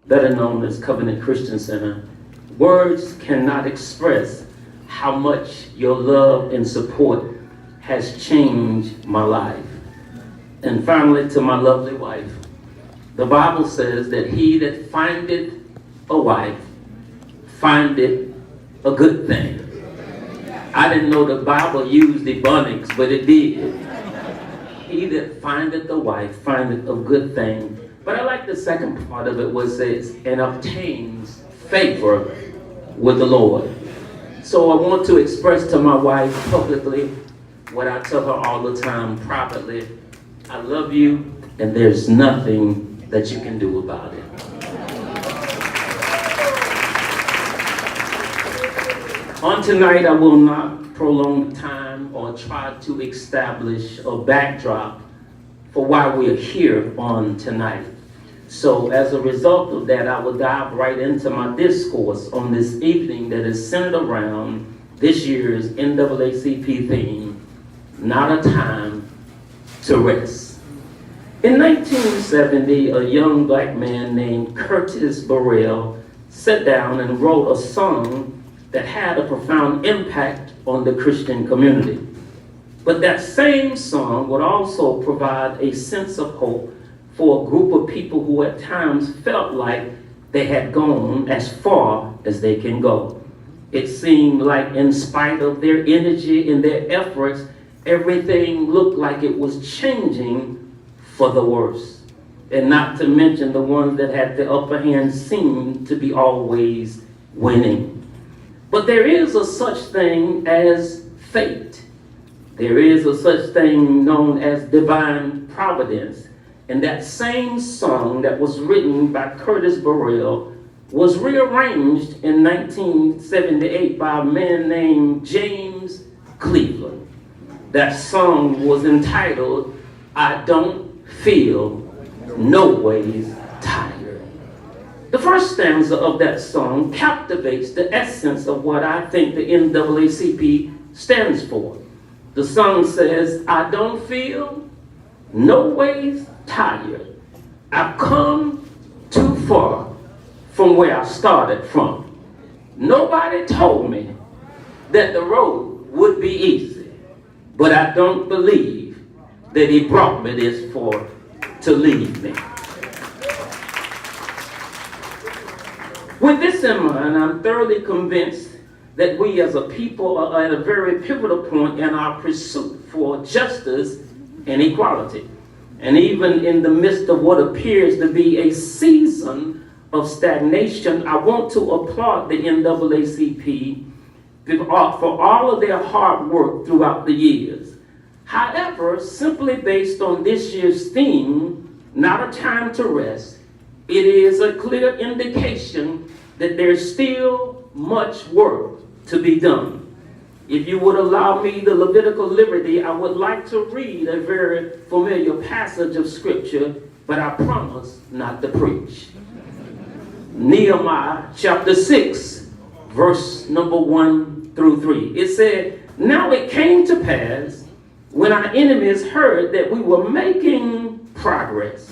better known as Covenant Christian Center, words cannot express how much your love and support has changed my life. And finally, to my lovely wife, the Bible says that he that findeth a wife findeth a good thing. I didn't know the Bible used ebonics, but it did. He that findeth a wife findeth a good thing. But I like the second part of it, where it says, and obtains favor with the Lord. So I want to express to my wife publicly what I tell her all the time privately. I love you, and there's nothing that you can do about it. On tonight, I will not prolong time or try to establish a backdrop for why we're here on tonight. So as a result of that, I will dive right into my discourse on this evening that is centered around this year's NAACP theme, Not a Time to Rest. In 1970, a young black man named Curtis Burrell sat down and wrote a song that had a profound impact on the Christian community. But that same song would also provide a sense of hope for a group of people who at times felt like they had gone as far as they can go. It seemed like in spite of their energy and their efforts, everything looked like it was changing for the worse. And not to mention the ones that had the upper hand seemed to be always winning. But there is a such thing as fate. There is a such thing known as divine providence. And that same song that was written by Curtis Burrell was rearranged in 1978 by a man named James Cleveland. That song was entitled, I Don't Feel No Ways Tired. The first stanza of that song captivates the essence of what I think the NAACP stands for. The song says, I don't feel no ways tired. I've come too far from where I started from. Nobody told me that the road would be easy, but I don't believe that he brought me this far to leave me. With this in mind, I'm thoroughly convinced that we as a people are at a very pivotal point in our pursuit for justice and equality. And even in the midst of what appears to be a season of stagnation, I want to applaud the NAACP for all of their hard work throughout the years. However, simply based on this year's theme, Not a Time to Rest, it is a clear indication that there's still much work to be done. If you would allow me the Levitical liberty, I would like to read a very familiar passage of scripture, but I promise not to preach. Nehemiah chapter 6, verse number 1 through 3. It said, now it came to pass when our enemies heard that we were making progress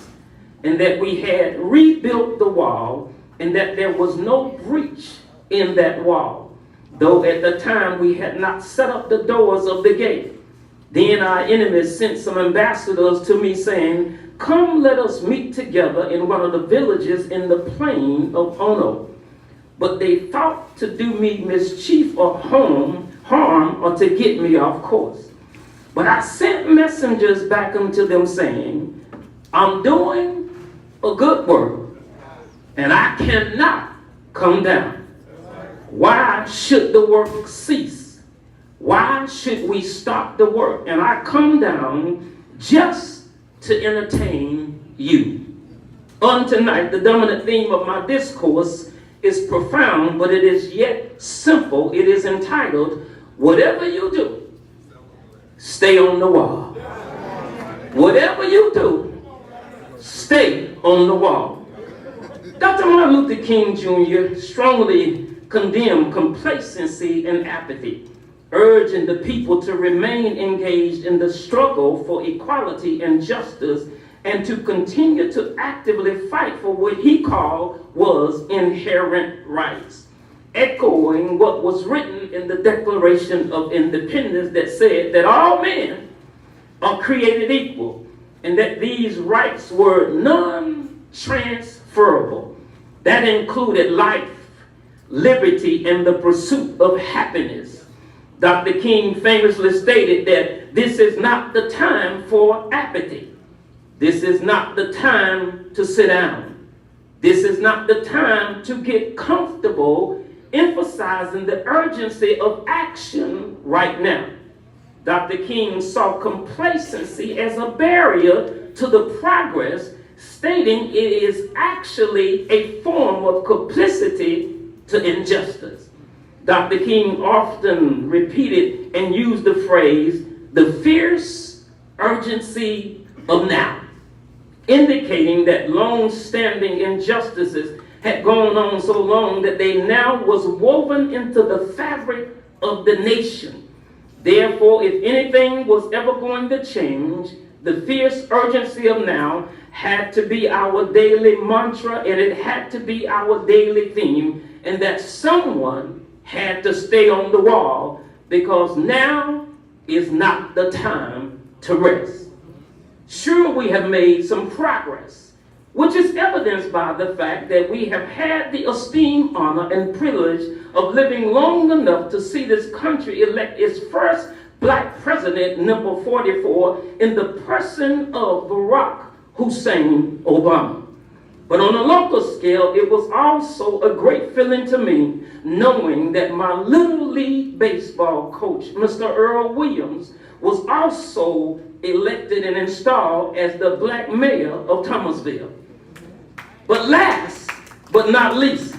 and that we had rebuilt the wall and that there was no breach in that wall, though at the time we had not set up the doors of the gate. Then our enemies sent some ambassadors to me saying, come, let us meet together in one of the villages in the plain of Ono. But they thought to do me mischief or harm or to get me off course. But I sent messengers back unto them saying, I'm doing a good work, and I cannot come down. Why should the work cease? Why should we stop the work? And I come down just to entertain you. On tonight, the dominant theme of my discourse is profound, but it is yet simple. It is entitled, Whatever You Do, Stay on the Wall. Whatever you do, stay on the wall. Dr. Martin Luther King Jr. strongly condemned complacency and apathy, urging the people to remain engaged in the struggle for equality and justice and to continue to actively fight for what he called was inherent rights, echoing what was written in the Declaration of Independence that said that all men are created equal and that these rights were non-transferable. That included life, liberty, and the pursuit of happiness. Dr. King famously stated that this is not the time for apathy. This is not the time to sit down. This is not the time to get comfortable, emphasizing the urgency of action right now. Dr. King saw complacency as a barrier to the progress, stating it is actually a form of complicity to injustice. Dr. King often repeated and used the phrase, the fierce urgency of now, indicating that long-standing injustices had gone on so long that they now was woven into the fabric of the nation. Therefore, if anything was ever going to change, the fierce urgency of now had to be our daily mantra, and it had to be our daily theme, and that someone had to stay on the wall, because now is not the time to rest. Sure, we have made some progress, which is evidenced by the fact that we have had the esteem, honor, and privilege of living long enough to see this country elect its first black president, number 44, in the person of Barack Hussein Obama. But on a local scale, it was also a great feeling to me knowing that my Little League baseball coach, Mr. Earl Williams, was also elected and installed as the black mayor of Thomasville. But last but not least,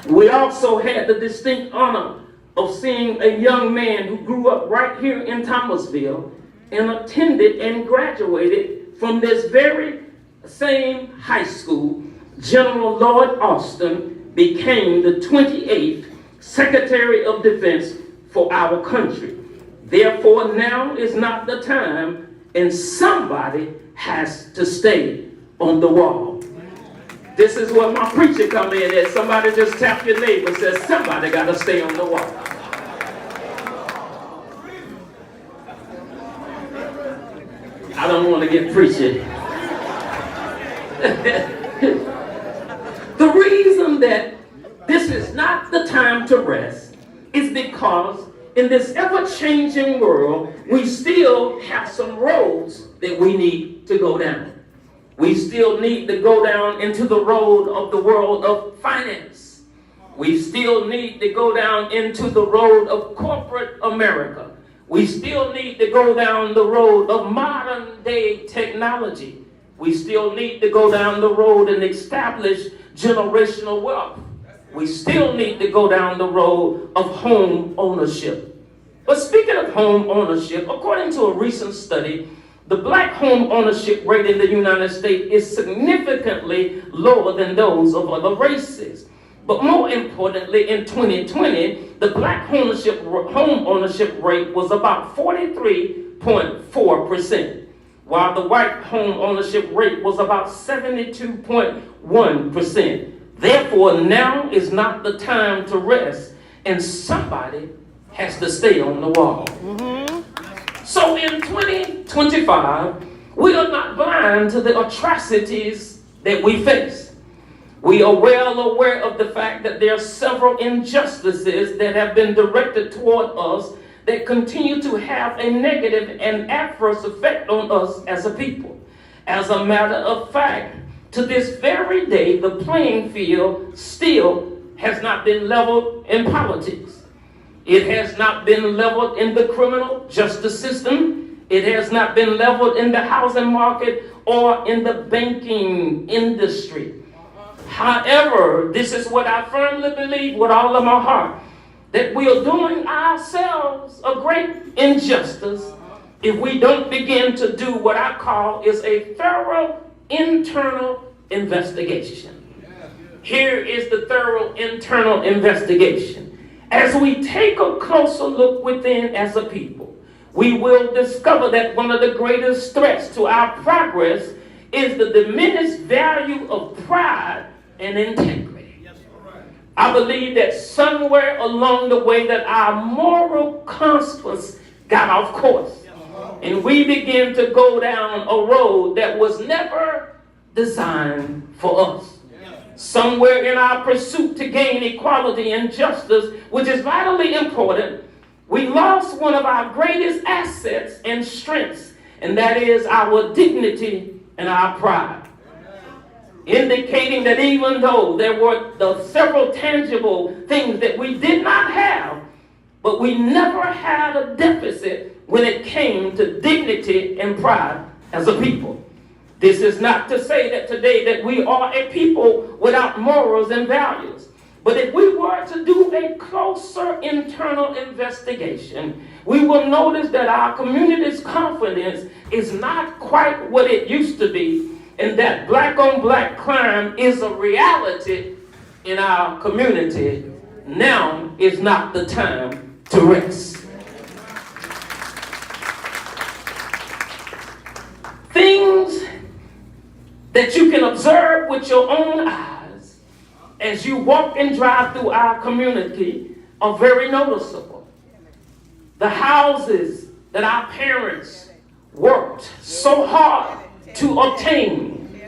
we also had the distinct honor of seeing a young man who grew up right here in Thomasville and attended and graduated from this very same high school. General Lloyd Austin became the 28th Secretary of Defense for our country. Therefore, now is not the time, and somebody has to stay on the wall. This is where my preacher come in at. Somebody just tap your neighbor and says, somebody got to stay on the wall. I don't want to get preachy. The reason that this is not the time to rest is because in this ever-changing world, we still have some roads that we need to go down. We still need to go down into the road of the world of finance. We still need to go down into the road of corporate America. We still need to go down the road of modern day technology. We still need to go down the road and establish generational wealth. We still need to go down the road of home ownership. But speaking of home ownership, according to a recent study, the black home ownership rate in the United States is significantly lower than those of other races. But more importantly, in 2020, the black home ownership rate was about 43.4%, while the white home ownership rate was about 72.1%. Therefore, now is not the time to rest, and somebody has to stay on the wall. So in 2025, we are not blind to the atrocities that we face. We are well aware of the fact that there are several injustices that have been directed toward us that continue to have a negative and adverse effect on us as a people. As a matter of fact, to this very day, the playing field still has not been leveled in politics. It has not been leveled in the criminal justice system. It has not been leveled in the housing market or in the banking industry. However, this is what I firmly believe with all of my heart, that we are doing ourselves a great injustice if we don't begin to do what I call is a thorough internal investigation. Here is the thorough internal investigation. As we take a closer look within as a people, we will discover that one of the greatest threats to our progress is the diminished value of pride and integrity. I believe that somewhere along the way that our moral compass got off course. And we began to go down a road that was never designed for us. Somewhere in our pursuit to gain equality and justice, which is vitally important, we lost one of our greatest assets and strengths, and that is our dignity and our pride. Indicating that even though there were the several tangible things that we did not have, but we never had a deficit when it came to dignity and pride as a people. This is not to say that today that we are a people without morals and values. But if we were to do a closer internal investigation, we will notice that our community's confidence is not quite what it used to be, and that black on black crime is a reality in our community. Now is not the time to rest. Things that you can observe with your own eyes as you walk and drive through our community are very noticeable. The houses that our parents worked so hard to obtain,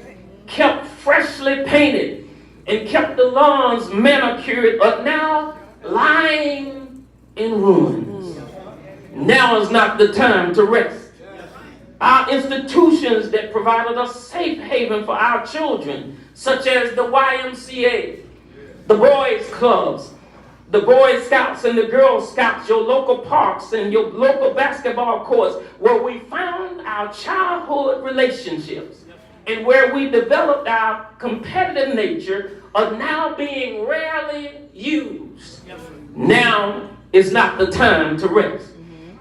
kept freshly painted, and kept the lawns manicured, are now lying in ruins. Now is not the time to rest. Our institutions that provided a safe haven for our children, such as the YMCA, the boys' clubs, the Boy Scouts and the Girl Scouts, your local parks and your local basketball courts, where we found our childhood relationships and where we developed our competitive nature, are now being rarely used. Now is not the time to rest.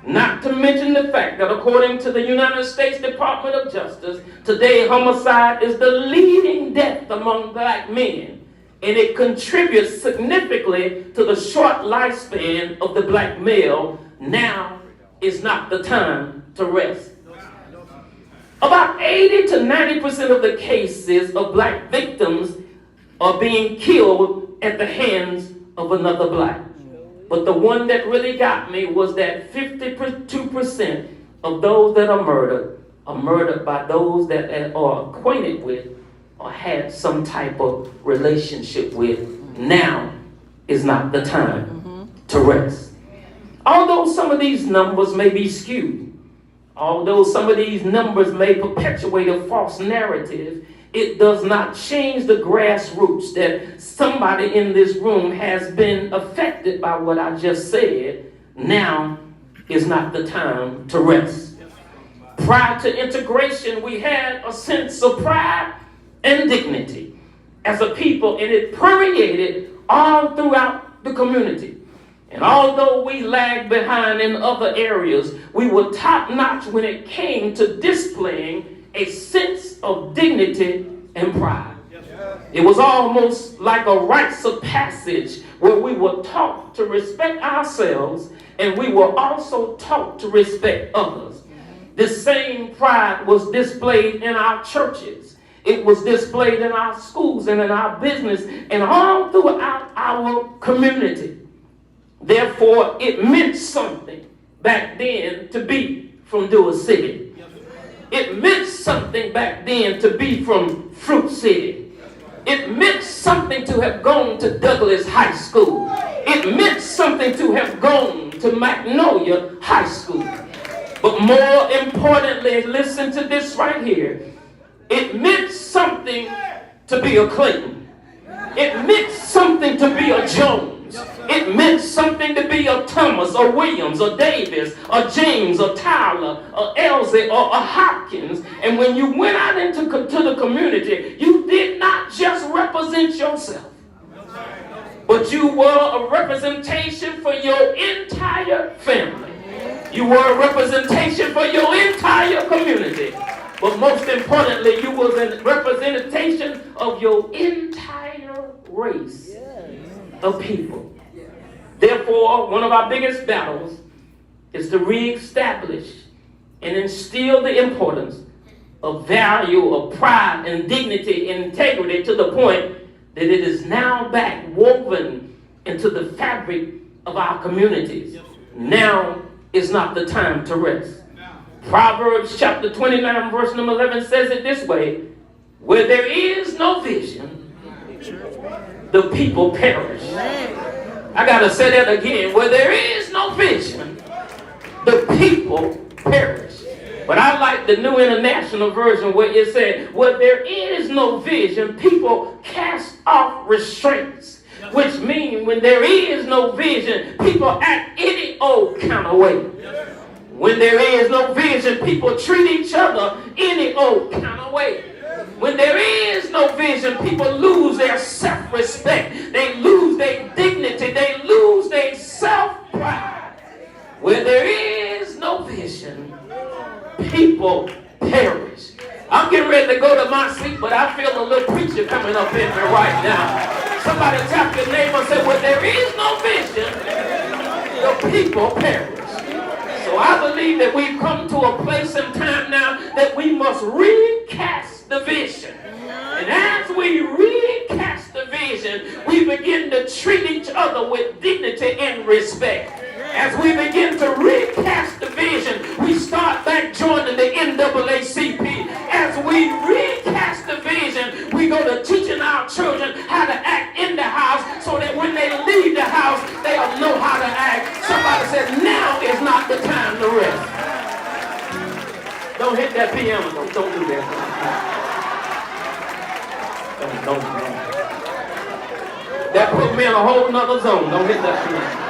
Not to mention the fact that according to the United States Department of Justice, today homicide is the leading death among black men, and it contributes significantly to the short lifespan of the black male. Now is not the time to rest. About 80 to 90% of the cases of black victims are being killed at the hands of another black. But the one that really got me was that 52% of those that are murdered by those that are acquainted with or had some type of relationship with. Now is not the time to rest. Although some of these numbers may be skewed, although some of these numbers may perpetuate a false narrative, it does not change the grassroots that somebody in this room has been affected by what I just said. Now is not the time to rest. Prior to integration, we had a sense of pride and dignity as a people, and it permeated all throughout the community. And although we lagged behind in other areas, we were top-notch when it came to displaying a sense of dignity and pride. It was almost like a rites of passage where we were taught to respect ourselves and we were also taught to respect others. This same pride was displayed in our churches. It was displayed in our schools and in our business and all throughout our community. Therefore, it meant something back then to be from Dewar City. It meant something back then to be from Fruit City. It meant something to have gone to Douglas High School. It meant something to have gone to Magnolia High School. But more importantly, listen to this right here. It meant something to be a Clayton. It meant something to be a Jones. It meant something to be a Thomas or Williams or Davis or James or Tyler or Elsie or a Hopkins. And when you went out into the community, you did not just represent yourself, but you were a representation for your entire family. You were a representation for your entire community. But most importantly, you was a representation of your entire race of people. Therefore, one of our biggest battles is to reestablish and instill the importance of value, of pride and dignity and integrity to the point that it is now back woven into the fabric of our communities. Now is not the time to rest. Proverbs chapter 29 verse number 11 says it this way: where there is no vision, the people perish. I gotta say that again. Where there is no vision, the people perish. But I like the New International Version where it said, where there is no vision, people cast off restraints. Which means when there is no vision, people act any old kind of way. When there is no vision, people treat each other any old kind of way. When there is no vision, people lose their self-respect. They lose their dignity. They lose their self-pride. Where there is no vision, people perish. I'm getting ready to go to my seat, but I feel a little preacher coming up in me right now. Somebody tap your neighbor and say, where there is no vision, the people perish. So I believe that we've come to a place and time now that we must recast the vision. And as we recast the vision, we begin to treat each other with dignity and respect. As we begin to recast the vision, we start back joining the NAACP. As we recast the vision, we go to teaching our children how to act in the house so that when they leave the house, they'll know how to act. Somebody says, now is not the time to rest. Don't hit that piano. Don't do that. Don't. That put me in a whole nother zone. Don't hit that piano.